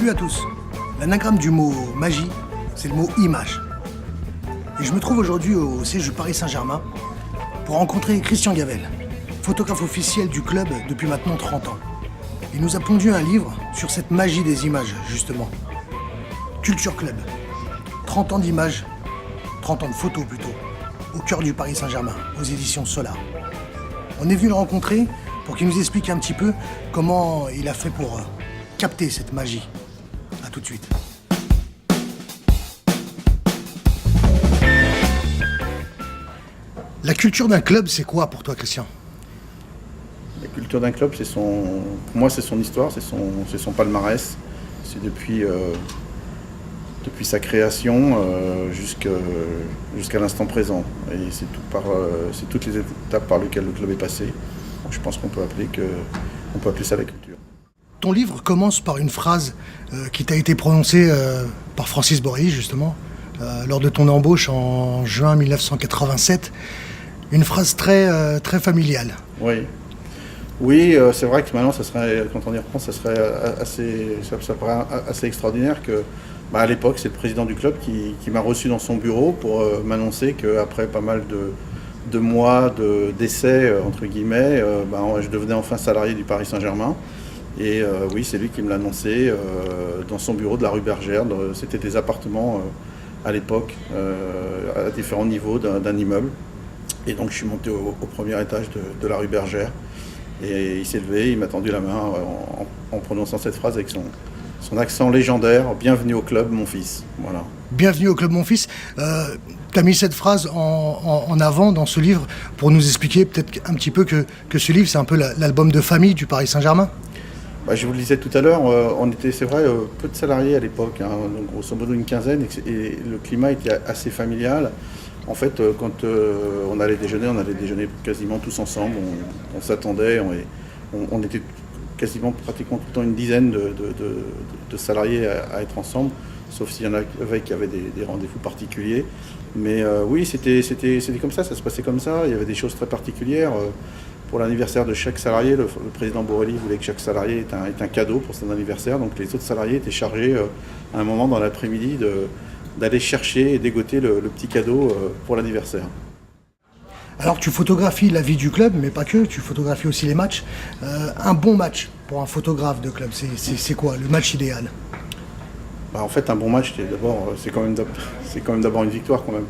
Salut à tous. L'anagramme du mot magie, c'est le mot image. Et je me trouve aujourd'hui au siège du Paris Saint-Germain pour rencontrer Christian Gavel, photographe officiel du club depuis maintenant 30 ans. Il nous a pondu un livre sur cette magie des images, justement. Culture Club. 30 ans d'images, 30 ans de photos plutôt, au cœur du Paris Saint-Germain, aux éditions Solar. On est venu le rencontrer pour qu'il nous explique un petit peu comment il a fait pour capter cette magie. A tout de suite. La culture d'un club, c'est quoi pour toi, Christian? La culture d'un club, pour moi, c'est son histoire, c'est son palmarès. C'est depuis sa création jusqu'à l'instant présent. Et c'est toutes les étapes par lesquelles le club est passé. Je pense qu'on peut appeler ça la culture. Ton livre commence par une phrase qui t'a été prononcée par Francis Borély, justement, lors de ton embauche en juin 1987. Une phrase très familiale. Oui, c'est vrai que maintenant, quand on y repense, ça paraît assez extraordinaire que, à l'époque, c'est le président du club qui m'a reçu dans son bureau pour m'annoncer qu'après pas mal de mois d'essais, entre guillemets, je devenais enfin salarié du Paris Saint-Germain. Et oui, c'est lui qui me l'a annoncé dans son bureau de la rue Bergère. C'était des appartements à l'époque, à différents niveaux d'un immeuble. Et donc je suis monté au premier étage de la rue Bergère. Et il s'est levé, il m'a tendu la main en prononçant cette phrase avec son accent légendaire. « Bienvenue au club, mon fils ». Voilà. Bienvenue au club, mon fils. Tu as mis cette phrase en avant dans ce livre pour nous expliquer peut-être un petit peu que ce livre, c'est un peu l'album de famille du Paris Saint-Germain. Je vous le disais tout à l'heure, on était, c'est vrai, peu de salariés à l'époque, donc grosso modo une quinzaine, et le climat était assez familial. En fait, quand on allait déjeuner quasiment tous ensemble, on s'attendait, on était pratiquement tout le temps une dizaine de salariés à être ensemble, sauf s'il y en avait qui avaient des rendez-vous particuliers. Mais oui, c'était comme ça se passait comme ça, il y avait des choses très particulières. Pour l'anniversaire de chaque salarié, le président Borély voulait que chaque salarié ait un cadeau pour son anniversaire, donc les autres salariés étaient chargés à un moment dans l'après-midi d'aller chercher et dégoter le petit cadeau pour l'anniversaire. Alors tu photographies la vie du club, mais pas que, tu photographies aussi les matchs. Un bon match pour un photographe de club, c'est quoi le match idéal? En fait, un bon match, c'est quand même d'abord une victoire quand même.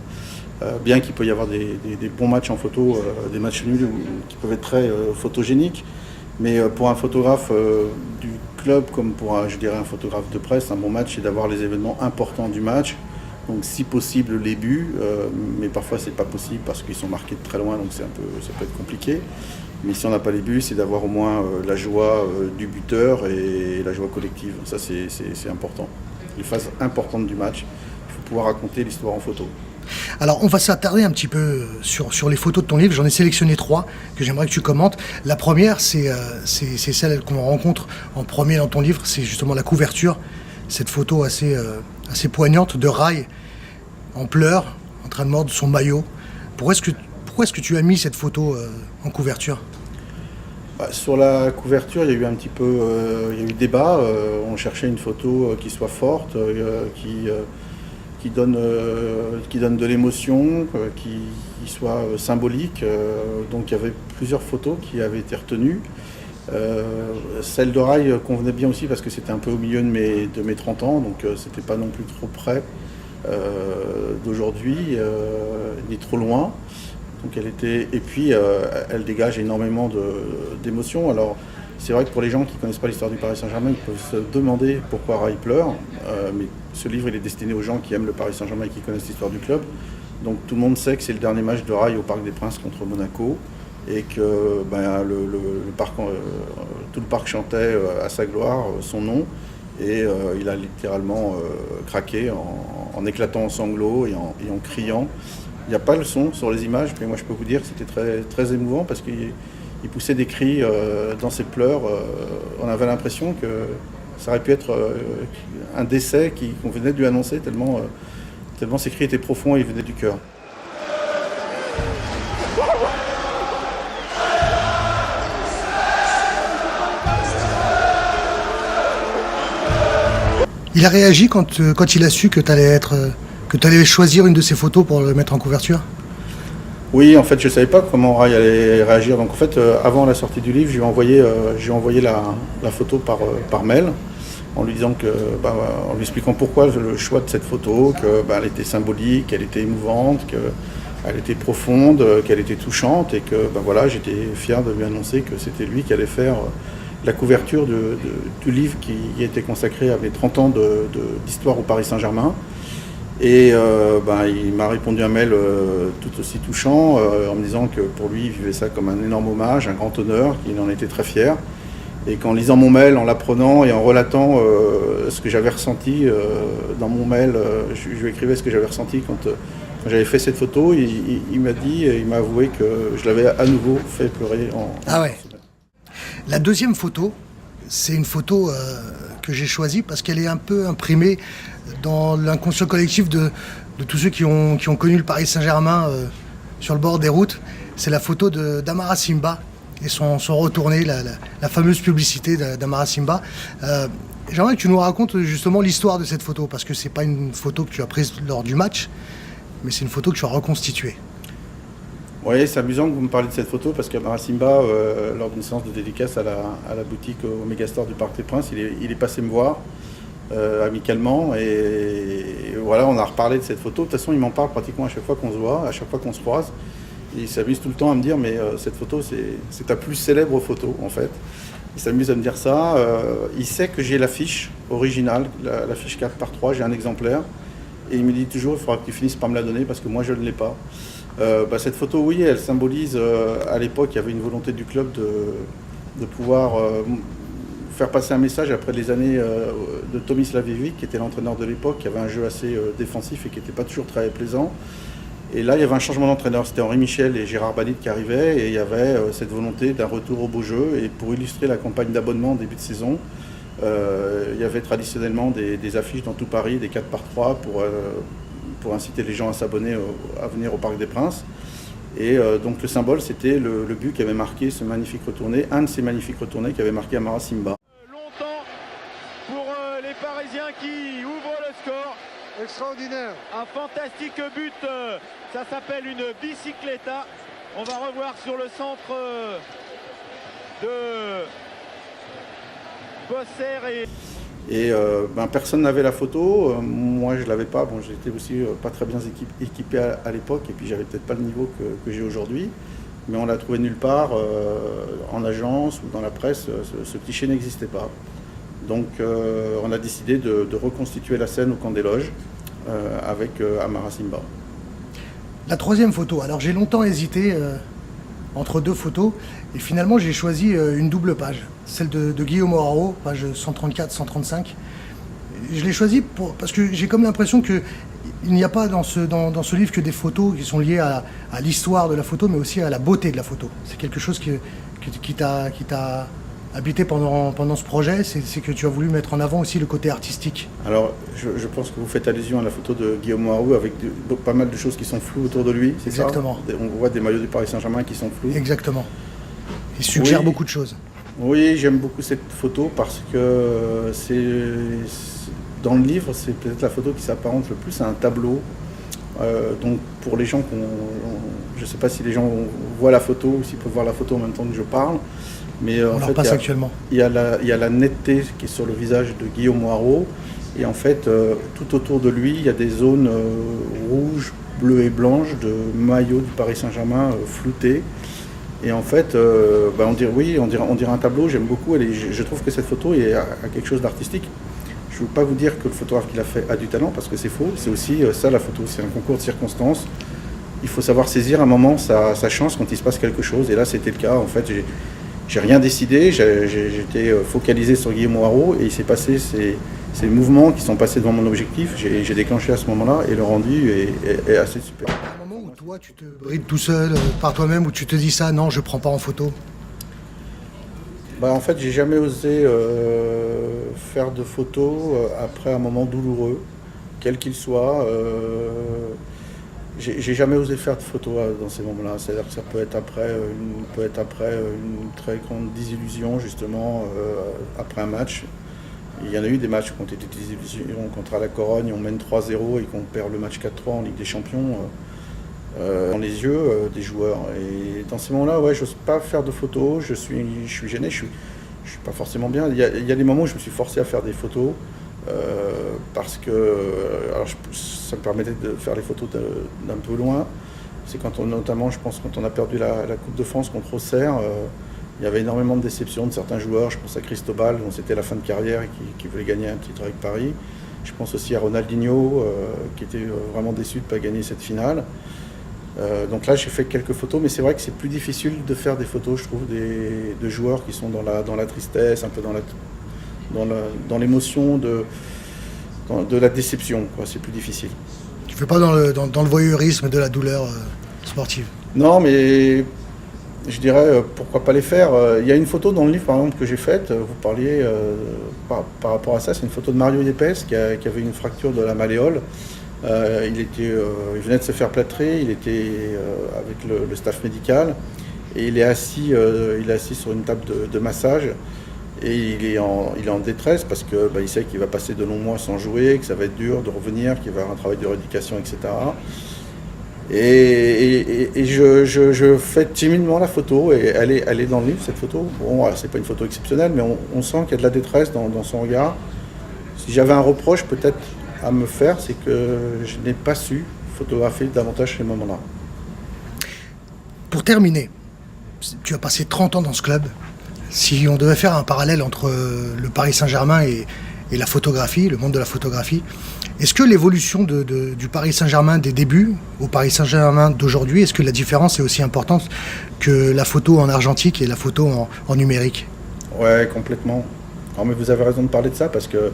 Bien qu'il peut y avoir des bons matchs en photo, des matchs nuls qui peuvent être très photogéniques, mais pour un photographe du club comme pour un photographe de presse, un bon match, c'est d'avoir les événements importants du match. Donc si possible les buts, mais parfois c'est pas possible parce qu'ils sont marqués de très loin, donc ça peut être compliqué. Mais si on n'a pas les buts, c'est d'avoir au moins la joie du buteur et la joie collective. Ça c'est important. Les phases importantes du match, il faut pouvoir raconter l'histoire en photo. Alors on va s'attarder un petit peu sur les photos de ton livre. J'en ai sélectionné 3 que j'aimerais que tu commentes. La première, c'est celle qu'on rencontre en premier dans ton livre, c'est justement la couverture. Cette photo assez poignante de Rai en pleurs, en train de mordre son maillot. Pourquoi est-ce que tu as mis cette photo en couverture? Sur la couverture, il y a eu il y a eu débat. On cherchait une photo qui soit forte, qui donne de l'émotion, qui soit symbolique. Donc il y avait plusieurs photos qui avaient été retenues. Celle de Rai convenait bien aussi parce que c'était un peu au milieu de mes 30 ans, donc c'était pas non plus trop près d'aujourd'hui, ni trop loin. Donc et puis elle dégage énormément d'émotions. Alors c'est vrai que pour les gens qui ne connaissent pas l'histoire du Paris Saint-Germain, ils peuvent se demander pourquoi Rai pleure, mais ce livre il est destiné aux gens qui aiment le Paris Saint-Germain et qui connaissent l'histoire du club. Donc tout le monde sait que c'est le dernier match de Rai au Parc des Princes contre Monaco, et que tout le parc chantait à sa gloire son nom, et il a littéralement craqué en éclatant en sanglots et en criant. Il n'y a pas le son sur les images, mais moi je peux vous dire que c'était très, très émouvant parce qu'il poussait des cris dans ses pleurs. On avait l'impression que ça aurait pu être un décès qu'on venait de lui annoncer, tellement ses cris étaient profonds et ils venaient du cœur. Il a réagi quand il a su que tu allais choisir une de ses photos pour le mettre en couverture? Oui, en fait, je ne savais pas comment Rai allait réagir. Donc, en fait, avant la sortie du livre, je lui ai envoyé la photo par mail, en lui disant en lui expliquant pourquoi le choix de cette photo, qu'elle était symbolique, qu'elle était émouvante, qu'elle était profonde, qu'elle était touchante, et que voilà, j'étais fier de lui annoncer que c'était lui qui allait faire la couverture du livre qui était consacré à mes 30 ans d'histoire au Paris Saint-Germain. Et il m'a répondu un mail tout aussi touchant en me disant que pour lui, il vivait ça comme un énorme hommage, un grand honneur, qu'il en était très fier. Et qu'en lisant mon mail, en l'apprenant et en relatant ce que j'avais ressenti dans mon mail, je lui écrivais ce que j'avais ressenti quand j'avais fait cette photo, il m'a avoué que je l'avais à nouveau fait pleurer. Ah ouais. La deuxième photo, c'est une photo que j'ai choisie parce qu'elle est un peu imprimée dans l'inconscient collectif de tous ceux qui ont connu le Paris Saint-Germain sur le bord des routes. C'est la photo d'Amara Simba et son retourné, la fameuse publicité d'Amara Simba. J'aimerais que tu nous racontes justement l'histoire de cette photo, parce que c'est pas une photo que tu as prise lors du match, mais c'est une photo que tu as reconstituée. Oui, c'est amusant que vous me parliez de cette photo, parce qu'Amara Simba, lors d'une séance de dédicace à la boutique au Megastore du Parc des Princes, il est passé me voir amicalement, et voilà, on a reparlé de cette photo. De toute façon, il m'en parle pratiquement à chaque fois qu'on se voit, à chaque fois qu'on se croise. Il s'amuse tout le temps à me dire, mais cette photo, c'est ta plus célèbre photo, en fait. Il s'amuse à me dire ça. Il sait que j'ai l'affiche originale, l'affiche 4x3, j'ai un exemplaire. Et il me dit toujours, il faudra que tu finisses par me la donner, parce que moi, je ne l'ai pas. Cette photo, oui, elle symbolise, à l'époque, il y avait une volonté du club de pouvoir faire passer un message après les années de Tomi Slavevic, qui était l'entraîneur de l'époque, qui avait un jeu assez défensif et qui n'était pas toujours très plaisant. Et là, il y avait un changement d'entraîneur. C'était Henri Michel et Gérard Banit qui arrivaient, et il y avait cette volonté d'un retour au beau jeu. Et pour illustrer la campagne d'abonnement en début de saison, il y avait traditionnellement des affiches dans tout Paris, des 4x3 pour inciter les gens à s'abonner, à venir au Parc des Princes. Et donc le symbole, c'était le but qui avait marqué ce magnifique retourné, un de ces magnifiques retournés qui avait marqué Amara Simba. Longtemps pour les Parisiens qui ouvrent le score. Extraordinaire. Un fantastique but, ça s'appelle une bicicletta. On va revoir sur le centre de Bosser Et personne n'avait la photo, moi je l'avais pas, j'étais aussi pas très bien équipé à l'époque, et puis j'avais peut-être pas le niveau que j'ai aujourd'hui, mais on l'a trouvé nulle part, en agence ou dans la presse, ce cliché n'existait pas. Donc on a décidé de reconstituer la scène au camp des loges avec Amara Simba. La troisième photo, alors j'ai longtemps hésité entre deux photos, et finalement j'ai choisi une double page, celle de Guillaume Hoarau, page 134-135. Je l'ai choisie parce que j'ai comme l'impression qu'il n'y a pas dans ce livre que des photos qui sont liées à l'histoire de la photo, mais aussi à la beauté de la photo. C'est quelque chose qui t'a habité pendant ce projet, c'est que tu as voulu mettre en avant aussi le côté artistique. Alors, je pense que vous faites allusion à la photo de Guillaume Hoarau avec pas mal de choses qui sont floues autour de lui, c'est ça ? Exactement. On voit des maillots du Paris Saint-Germain qui sont flous. Exactement. Il suggère Oui. beaucoup de choses. Oui, j'aime beaucoup cette photo parce que dans le livre, c'est peut-être la photo qui s'apparente le plus à un tableau. Donc pour les gens je ne sais pas si les gens voient la photo ou s'ils peuvent voir la photo en même temps que je parle, mais On en leur fait passe actuellement. il y a la netteté qui est sur le visage de Guillaume Hoarau, et en fait tout autour de lui il y a des zones rouges, bleues et blanches de maillots du Paris Saint-Germain floutés. Et en fait, on dirait un tableau, j'aime beaucoup, je trouve que cette photo a quelque chose d'artistique. Je ne veux pas vous dire que le photographe qui l'a fait a du talent, parce que c'est faux, c'est aussi ça la photo, c'est un concours de circonstances. Il faut savoir saisir un moment sa chance quand il se passe quelque chose, et là c'était le cas. En fait, j'ai rien décidé, j'étais focalisé sur Guillaume Hoarau, et il s'est passé ces mouvements qui sont passés devant mon objectif, j'ai déclenché à ce moment-là, et le rendu est assez super. Toi, tu te brides tout seul par toi-même, ou tu te dis ça, non, je prends pas en photo? En fait, j'ai jamais osé faire de photos après un moment douloureux, quel qu'il soit. J'ai jamais osé faire de photos dans ces moments-là. C'est-à-dire que ça peut être après une très grande désillusion, justement, après un match. il y en a eu des matchs qui ont été désillusions contre la Corogne, on mène 3-0 et qu'on perd le match 4-3 en Ligue des Champions. Dans les yeux des joueurs. Et dans ces moments-là, ouais, j'ose pas faire de photos, je suis gêné, je suis pas forcément bien. Il y a des moments où je me suis forcé à faire des photos parce que alors ça me permettait de faire les photos d'un peu loin. C'est notamment, je pense, quand on a perdu la Coupe de France contre Auxerre, il y avait énormément de déceptions de certains joueurs. Je pense à Cristobal, dont c'était la fin de carrière et qui voulait gagner un titre avec Paris. Je pense aussi à Ronaldinho, qui était vraiment déçu de ne pas gagner cette finale. Donc là j'ai fait quelques photos, mais c'est vrai que c'est plus difficile de faire des photos, je trouve, de joueurs qui sont dans la tristesse, un peu dans l'émotion de la déception, quoi. C'est plus difficile. Tu fais pas dans le voyeurisme de la douleur sportive? Non, mais je dirais pourquoi pas les faire. Il y a une photo dans le livre par exemple que j'ai faite, vous parliez par rapport à ça, c'est une photo de Mario Yepes qui avait une fracture de la malléole. Il venait de se faire plâtrer, il était avec le staff médical et il est assis sur une table de massage et il est en détresse parce que il sait qu'il va passer de longs mois sans jouer, que ça va être dur de revenir, qu'il va avoir un travail de rééducation, etc. Et je fais timidement la photo et elle est dans le livre, cette photo. Bon, c'est pas une photo exceptionnelle, mais on sent qu'il y a de la détresse dans son regard. Si j'avais un reproche peut-être à me faire, c'est que je n'ai pas su photographier davantage ces moments-là. Pour terminer, tu as passé 30 ans dans ce club. Si on devait faire un parallèle entre le Paris Saint-Germain et la photographie, le monde de la photographie, est-ce que l'évolution du Paris Saint-Germain des débuts au Paris Saint-Germain d'aujourd'hui, est-ce que la différence est aussi importante que la photo en argentique et la photo en numérique? Ouais, complètement. Alors, mais vous avez raison de parler de ça parce que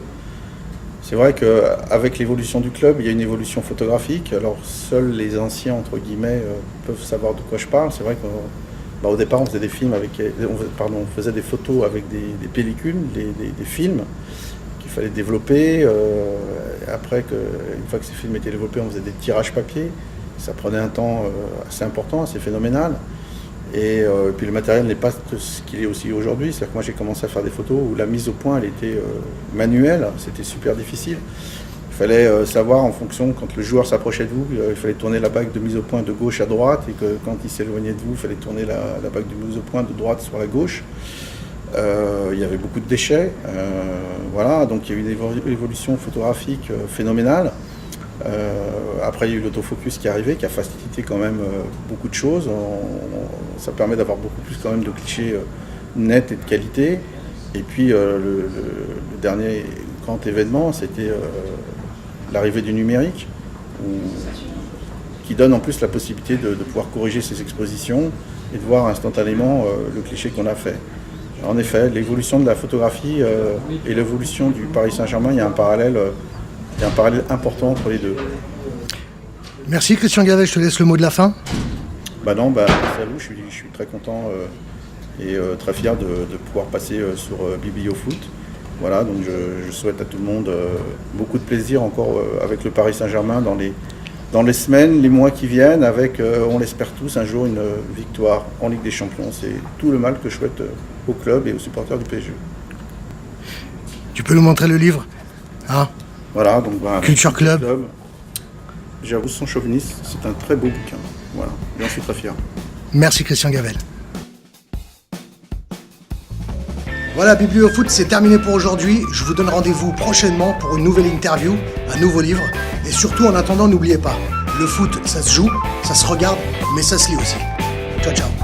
c'est vrai qu'avec l'évolution du club, il y a une évolution photographique. Alors seuls les anciens, entre guillemets, peuvent savoir de quoi je parle. C'est vrai qu'au départ, on faisait des films on faisait des photos avec des pellicules, des films qu'il fallait développer. Après, une fois que ces films étaient développés, on faisait des tirages papier. Ça prenait un temps assez important, assez phénoménal. Et puis le matériel n'est pas ce qu'il est aussi aujourd'hui. C'est-à-dire que moi j'ai commencé à faire des photos où la mise au point elle était manuelle, c'était super difficile. Il fallait savoir en fonction, quand le joueur s'approchait de vous, il fallait tourner la bague de mise au point de gauche à droite, et que quand il s'éloignait de vous, il fallait tourner la bague de mise au point de droite sur la gauche. Il y avait beaucoup de déchets, voilà, donc il y a eu une évolution photographique phénoménale. Après il y a eu l'autofocus qui est arrivé, qui a facilité quand même beaucoup de choses. Ça permet d'avoir beaucoup plus quand même de clichés nets et de qualité. Et puis le dernier grand événement, c'était l'arrivée du numérique, qui donne en plus la possibilité de pouvoir corriger ses expositions et de voir instantanément le cliché qu'on a fait. En effet, l'évolution de la photographie et l'évolution du Paris Saint-Germain, il y a un parallèle important entre les deux. Merci Christian Gavel, je te laisse le mot de la fin. Non, merci à vous, je suis très content et très fier de pouvoir passer sur BiblioFoot. Voilà, donc je souhaite à tout le monde beaucoup de plaisir encore avec le Paris Saint-Germain dans les semaines, les mois qui viennent, avec, on l'espère tous, un jour une victoire en Ligue des Champions. C'est tout le mal que je souhaite au club et aux supporters du PSG. Tu peux nous montrer le livre, hein? Voilà, donc Culture Club. J'avoue sans chauvinisme, c'est un très beau bouquin. Voilà, j'en suis très fier. Merci Christian Gavel. Voilà, BiblioFoot, c'est terminé pour aujourd'hui. Je vous donne rendez-vous prochainement pour une nouvelle interview, un nouveau livre. Et surtout, en attendant, n'oubliez pas, le foot, ça se joue, ça se regarde, mais ça se lit aussi. Ciao, ciao.